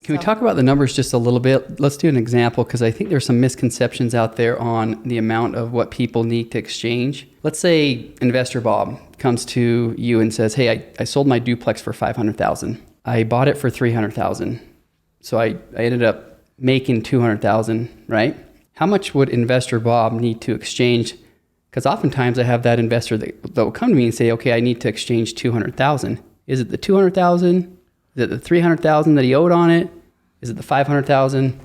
Can we talk about the numbers just a little bit? Let's do an example because I think there's some misconceptions out there on the amount of what people need to exchange. Let's say Investor Bob comes to you and says, hey, I sold my duplex for $500,000. I bought it for $300,000. So I ended up making $200,000, right? How much would Investor Bob need to exchange? Because oftentimes I have that investor that will come to me and say, okay, I need to exchange $200,000. Is it the $200,000? Is it the $300,000 that he owed on it? Is it the $500,000?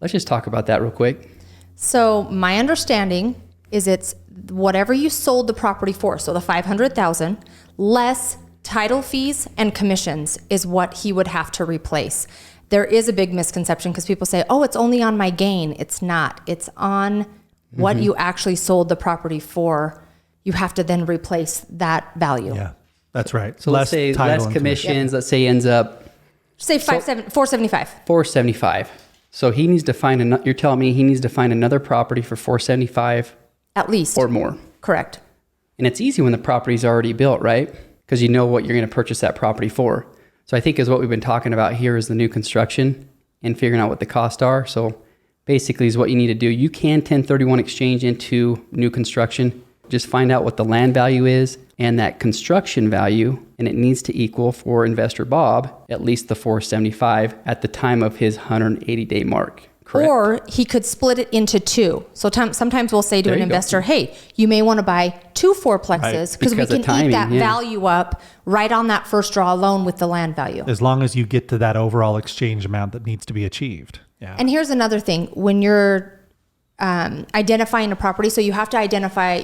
Let's just talk about that real quick. So my understanding is it's whatever you sold the property for. So the $500,000 less title fees and commissions is what he would have to replace. There is a big misconception because people say, oh, it's only on my gain. It's not. It's on what you actually sold the property for. You have to then replace that value. Yeah. That's right. So let's say less commissions. Let's say ends up $475. $475. So he needs to find you're telling me he needs to find another property for $475 at least or more. Correct. And it's easy when the property's already built, right? Because you know what you're going to purchase that property for. So I think is what we've been talking about here is the new construction and figuring out what the costs are. So basically is what you need to do. You can 1031 exchange into new construction. Just find out what the land value is and that construction value, and it needs to equal for Investor Bob at least the $475 at the time of his 180-day mark. Correct? Or he could split it into two. So sometimes we'll say to an investor, hey, you may want to buy 2 fourplexes because we can eat that value up right on that first draw alone with the land value. As long as you get to that overall exchange amount that needs to be achieved. Yeah. And here's another thing. When you're identifying a property, so you have to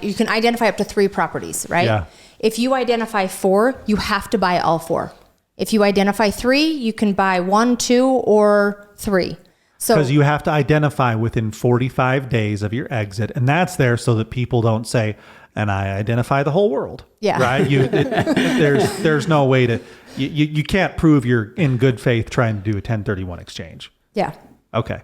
you can identify up to 3 properties, right? Yeah. If you identify 4, you have to buy all 4. If you identify 3, you can buy 1, 2, or 3. So because you have to identify within 45 days of your exit, and that's there so that people don't say, and I identify the whole world. Yeah. Right? There's no way to, you can't prove you're in good faith trying to do a 1031 exchange. Yeah. Okay.